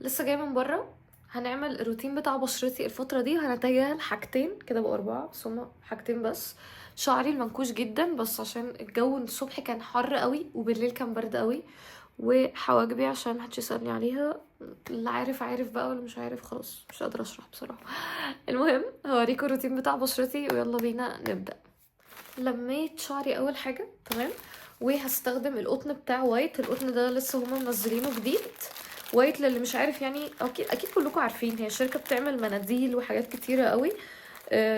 لسه جايه من بره. هنعمل الروتين بتاع بشرتي الفتره دي، هنتجه لحاجتين كده بقى 4، بس هما حاجتين بس. شعري المنكوش جدا بس عشان الجو الصبح كان حر قوي وبالليل كان برد قوي، وحواجبي عشان محدش يسألني عليها. اللي عارف عارف بقى، واللي مش عارف خلاص مش قادرة اشرح بصراحة. المهم هوريكم الروتين بتاع بشرتي ويلا بينا نبدأ. لميت شعري اول حاجة تمام، وهستخدم القطن بتاع وايت. القطن ده لسه هما منزلينه جديد. وايت للي مش عارف يعني اكيد كلكم عارفين، هي شركة بتعمل مناديل وحاجات كتيرة قوي.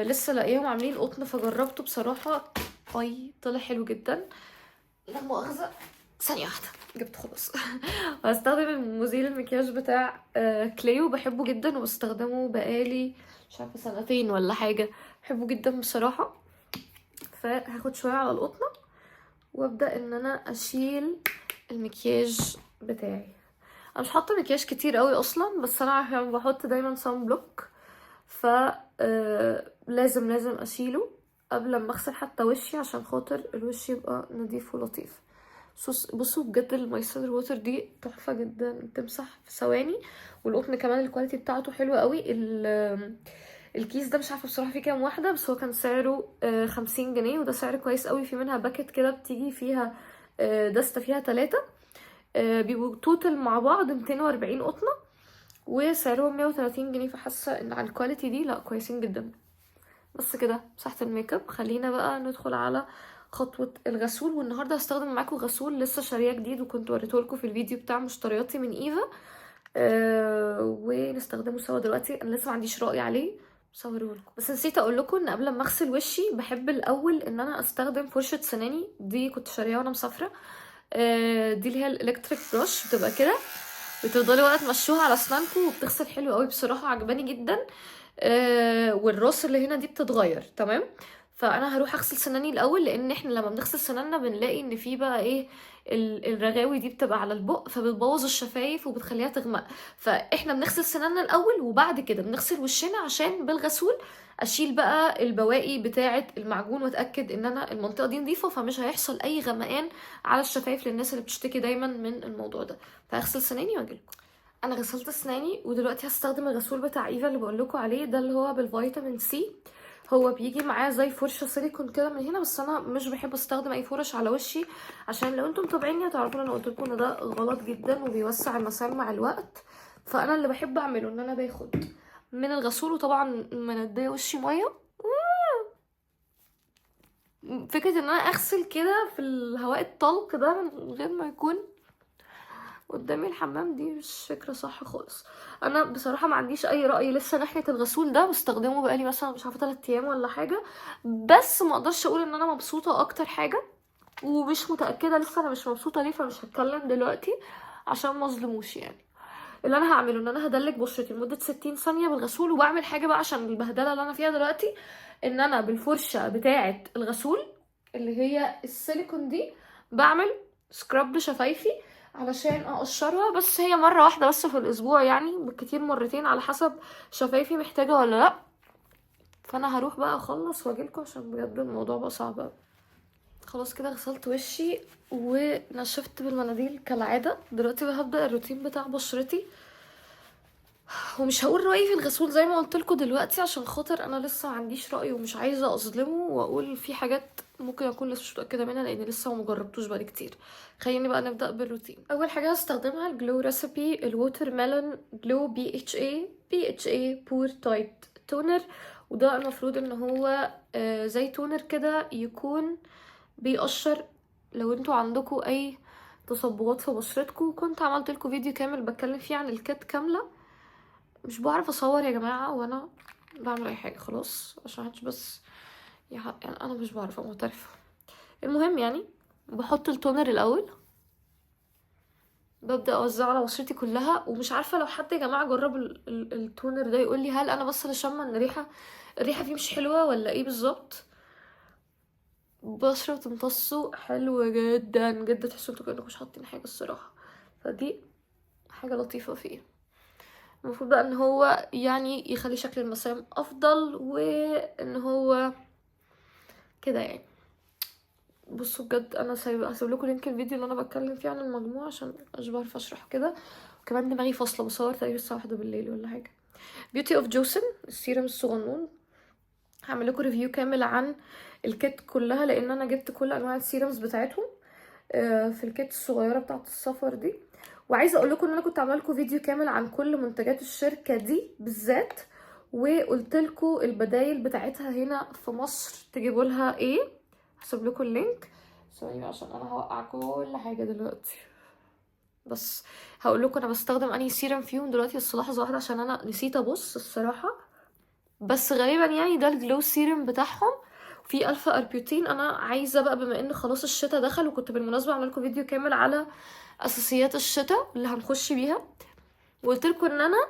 لسه لاقيهم عاملين قطن فجربته بصراحة. اي طلع حلو جدا. لا مؤاخذة، ثانية واحدة جبت خلاص. وهستخدم المزيل المكياج بتاع كليو، بحبه جدا وبستخدمه بقالي مش عارفة سنتين ولا حاجة. بحبه جدا بصراحة. فهاخد شوية على القطنة وابدأ ان انا اشيل المكياج بتاعي. انا مش حاطة مكياج كتير قوي اصلا، بس انا عشان بحط دايما صن بلوك ف لازم اشيله قبل ما اغسل حتى وشي عشان خاطر الوش يبقى نظيف ولطيف. بصوا بجد المايسلر ووتر دي تحفه جدا، تمسح في ثواني. والقطن كمان الكواليتي بتاعته حلوه قوي. الكيس ده مش عارفه بصراحه فيه كام واحده، بس هو كان سعره 50 جنيه، وده سعر كويس قوي. في منها باكت كده بتيجي فيها دستة فيها 3، بيبقوا توتال مع بعض 240 قطنه وسعرهم 130 جنيه. فحاسه ان على الكواليتي دي لا كويسين جدا. بس كده مسحت الميك اب، خلينا بقى ندخل على خطوة الغسول. والنهاردة هستخدم معاكم غسول لسه شارياه جديد، وكنت وريتهولكم في الفيديو بتاع مشترياتي من ايفا. ونستخدمه سوا دلوقتي. انا لسه ما عنديش رأي عليه بس هوريهولكم. بس نسيت اقول لكم ان قبل ما اغسل وشي بحب الاول ان انا استخدم فرشة سناني. دي كنت شاريها وانا مسافرة. دي اللي هي الالكتريك براش، بتبقى كده بتفضلي بقى تمشوها على اسنانكم وبتغسل حلو قوي بصراحة، عجباني جدا. والراس اللي هنا دي بتتغير تمام. فانا هروح اغسل سناني الاول، لان احنا لما بنغسل سناننا بنلاقي ان في بقى ايه، الرغاوي دي بتبقى على البق فبتبوظ الشفايف وبتخليها تغمق. فاحنا بنغسل سناننا الاول وبعد كده بنغسل وشنا عشان بالغسول اشيل بقى البواقي بتاعه المعجون واتاكد ان انا المنطقه دي نظيفه، فمش هيحصل اي غمقان على الشفايف للناس اللي بتشتكي دايما من الموضوع ده. فهغسل سناني واجيلكم. انا غسلت اسناني ودلوقتي هستخدم الغسول بتاع ايفا اللي بقول لكم عليه ده، اللي هو بالفيتامين سي. هو بيجي معاه زي فرشه سيليكون كده من هنا، بس انا مش بحب استخدم اي فرش على وشي عشان لو انتم متابعيني هتعرفوا ان انا قلت لكم ان ده غلط جدا وبيوسع المسام مع الوقت. فانا اللي بحب اعمله ان انا باخد من الغسول، وطبعا منديه وشي ميه. فكره ان انا اغسل كده في الهواء الطلق ده من غير ما يكون قدامي الحمام، دي مش فكرة صح خالص. انا بصراحة ما عنديش اي رأي لسه ناحية الغسول ده، بستخدمه بقالي مثلا مش عارفة 3 ايام ولا حاجة. بس ما اقدرش اقول ان انا مبسوطة اكتر حاجة، ومش متأكدة لسه انا مش مبسوطة ليه، فمش هتكلم دلوقتي عشان ما اظلموش يعني. اللي انا هعمله ان انا هدلك بشرتي لمدة 60 ثانية بالغسول، وبعمل حاجة بقى عشان البهدلة اللي انا فيها دلوقتي. ان انا بالفرشة بتاعة الغسول اللي هي السيليكون دي بعمل سكراب لشفايفي علشان اقشرها. بس هي مرة واحدة بس في الاسبوع، يعني بالكتير مرتين على حسب شفايفي محتاجة ولا لا. فانا هروح بقى اخلص واجيلكوا عشان بجد الموضوع بقى صعب أوي. خلاص كده غسلت وشي ونشفت بالمناديل كالعادة. دلوقتي بقى هبدأ الروتين بتاع بشرتي. ومش هقول رأيي في الغسول زي ما قلت لكم دلوقتي عشان خاطر انا لسه ما عنديش رأي ومش عايزة اظلمه واقول في حاجات ممكن اكون لسه مش متأكدة منها لان لسه ما جربتوش بقالي كتير. خليني بقى نبدأ بالروتين. اول حاجة هستخدمها الجلو ريسيبي الووتر ميلون جلو بي اتش اي بور تايت تونر. وده المفروض ان هو زي تونر كده يكون بيقشر. لو انتوا عندكم اي تصبغات في بشرتكم، كنت عملت لكم فيديو كامل بتكلم فيه عن الكات كامله. مش بعرف اصور يا جماعه وانا بعمل اي حاجه خلاص عشان محدش بس يعني انا مش بعرف معترفه. المهم يعني بحط التونر الاول، ببدا اوزعه على بشرتي كلها. ومش عارفه لو حد يا جماعه جرب التونر ده يقول لي هل انا بس اللي شامه ان الريحه فيه مش حلوه ولا ايه بالظبط. بشرة بتمتصه حلو جدا جدا، تحسوا انتوا كأنكم مش حاطين حاجة الصراحة. فدي حاجة لطيفة فيه. المفروض بقى ان هو يعني يخلي شكل المسام افضل، وان هو كده يعني. بصوا بجد انا هسيب لكم لينك الفيديو اللي انا بتكلم فيه عن المجموعة عشان مش بعرف اشرح كده. كمان دماغي فاصله، بصور تقريبا الساعه 1 بالليل ولا حاجه. بيوتي اوف جوسن السيرم الصغنون، هعمل لكم ريفيو كامل عن الكيت كلها، لان انا جبت كل انواع السيرمز بتاعتهم في الكيت الصغيره بتاعه السفر دي. وعايزه اقول لكم ان انا كنت عامله لكم فيديو كامل عن كل منتجات الشركه دي بالذات، وقلت لكم البدايل بتاعتها هنا في مصر تجيبوا لها ايه. هسيب لكم اللينك ثواني عشان انا هوقع كل حاجه دلوقتي. بس هقول لكم انا بستخدم انهي سيرم فيهم دلوقتي، بس لحظه واحده عشان انا نسيت ابص الصراحه. بس غالبا يعني ده الجلو سيرم بتاعهم، في الفا اربيوتين. انا عايزه بقى بما ان خلاص الشتاء دخل، وكنت بالمناسبه عامله لكم فيديو كامل على اساسيات الشتاء اللي هنخش بيها، وقلت لكم ان انا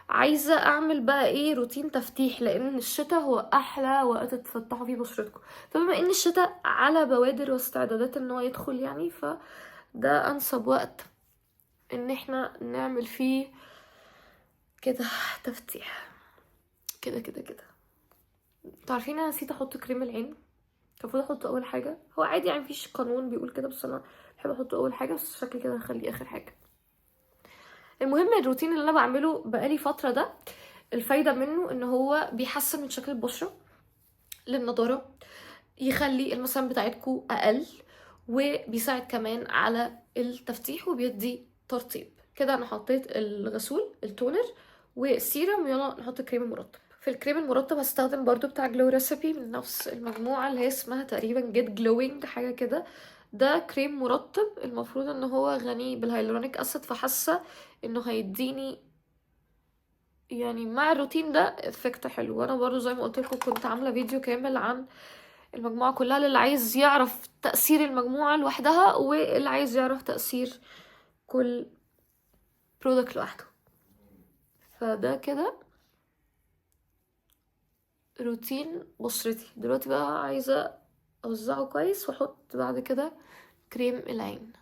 عايزه اعمل بقى ايه روتين تفتيح، لان الشتاء هو احلى وقت تفتحوا فيه بشرتكم. فبما ان الشتاء على بوادر واستعدادات ان هو يدخل يعني، فده انسب وقت ان احنا نعمل فيه كده تفتيح كده كده كده. انتوا عارفين انا نسيت احط كريم العين، كان المفروض احطه اول حاجه. هو عادي يعني مفيش قانون بيقول كده، بس انا بحب احطه اول حاجه، بس شكلي كده هخليه اخر حاجه. المهم الروتين اللي انا بعمله بقالي فتره ده، الفايده منه ان هو بيحسن من شكل البشره للنضاره، يخلي المسام بتاعتكم اقل، وبيساعد كمان على التفتيح وبيدي ترطيب. كده انا حطيت الغسول التونر والسيرم، يلا نحط الكريم المرطب. في الكريم المرطب هستخدم برضو بتاع جلو ريسيبي من نفس المجموعة اللي هي اسمها تقريبا جيت جلوينج حاجة كده. ده كريم مرطب المفروض ان هو غني بالهيلورونيك اسيد، فحاسة انه هيديني يعني مع الروتين ده افكت حلو. وانا برضو زي ما قلت لكم كنت عاملة فيديو كامل عن المجموعة كلها، للي عايز يعرف تأثير المجموعة لوحدها واللي عايز يعرف تأثير كل برودكت لوحده. فده كده روتين بشرتي. دلوقتي بقى عايزة اوزعه كويس واحط بعد كده كريم العين.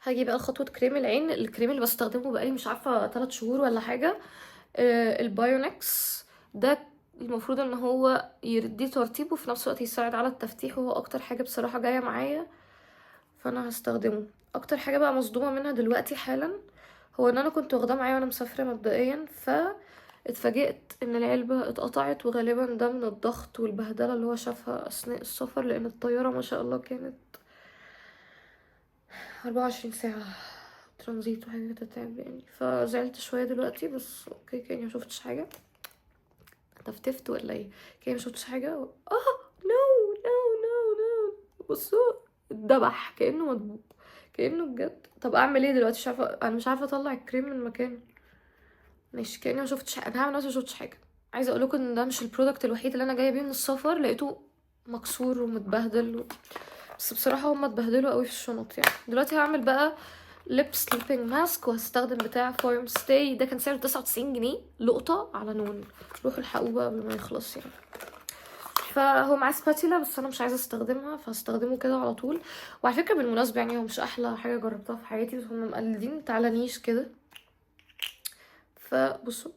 هاجي بقى خطوة كريم العين، الكريم اللي بستخدمه بقالي مش عارفة 3 شهور ولا حاجة، البايونكس. ده المفروض ان هو يدي ترطيب وفي نفس الوقت يساعد على التفتيح، وهو اكتر حاجة بصراحة جاية معايا فانا هستخدمه. اكتر حاجة بقى مصدومة منها دلوقتي حالا هو ان انا كنت واخداه معايا وانا مسافرة مبدئيا، اتفاجئت ان العلبة اتقطعت، وغالبا ده من الضغط والبهدلة اللي هو شافها اثناء السفر، لان الطيارة ما شاء الله كانت 24 ساعة ترانزيت وحاجة تتعب يعني. فزعلت شوية دلوقتي، بس اوكي كأني مشوفتش حاجة. تفتفت ولا ايه؟ كأني مشوفتش حاجة نو نو نو نو. بصوا اتدبح كأنه مدبوب، كأنه بجد. طب اعمل ايه دلوقتي؟ مش عارفة، انا مش عارفة اطلع الكريم من مكانه. ماشي كأني مشوفتش حاجة، انا هعمل نفسي مشوفتش حاجة. عايزة اقولكم ان ده مش البرودكت الوحيد اللي انا جاية بيه من السفر، لقيته مكسور ومتبهدل بس بصراحة هما اتبهدلوا قوي في الشنط يعني. دلوقتي هعمل بقى ليب سليبنج ماسك، وهستخدم بتاع فورم ستاي. ده كان سعره 99 جنيه لقطة على نون، روحوا الحقوه بقى قبل ما يخلص يعني. فهو معاه سباتيلا بس انا مش عايزه استخدمها، فهستخدمه كده على طول. وعلى فكره بالمناسبه يعني هو مش احلى حاجه جربتها في حياتي، بس هم مقلدين تعالى نيش كده. فبصوا،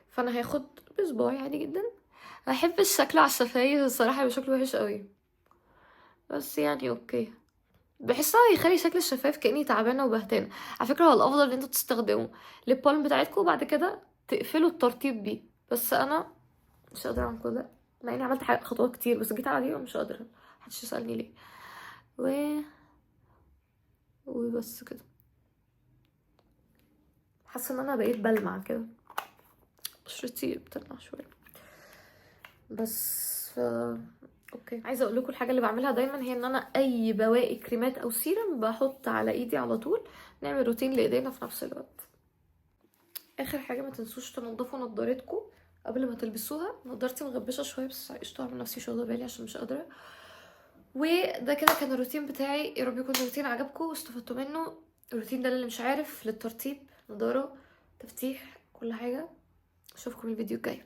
فانا هاخد بصباعي عادي جدا. بحب الشكل على الشفايف الصراحه، يبقى شكله وحش قوي بس يعني اوكي. بحسها يخلي شكل الشفايف كأني تعبانة وبهتانة. على فكرة هو الأفضل ان انتوا تستخدموا ليب بالم بتاعتكم وبعد كده تقفلوا الترطيب بيه، بس أنا مش قادرة اعمل كده مع اني عملت خطوات كتير، بس جيت على دي ومش قادرة. محدش يسألني ليه. وبس كده. حاسة ان انا بقيت بلمع كده، بشرتي بتلمع شوية بس اوكي. عايزه اقول لكم الحاجه اللي بعملها دايما هي ان انا اي بواقي كريمات او سيرم بحط على ايدي على طول، نعمل روتين لايدينا في نفس الوقت. اخر حاجه ما تنسوش تنضفوا نضارتكم قبل ما تلبسوها. نضارتي مغبشه شويه بس قشطه، اعمل نفسي مش واخده بالي عشان مش قادره. وده كده كان الروتين بتاعي، يا رب يكون الروتين عجبكم واستفدتوا منه. الروتين ده اللي مش عارف للترطيب، نضاره، تفتيح، كل حاجه. اشوفكم الفيديو الجاي.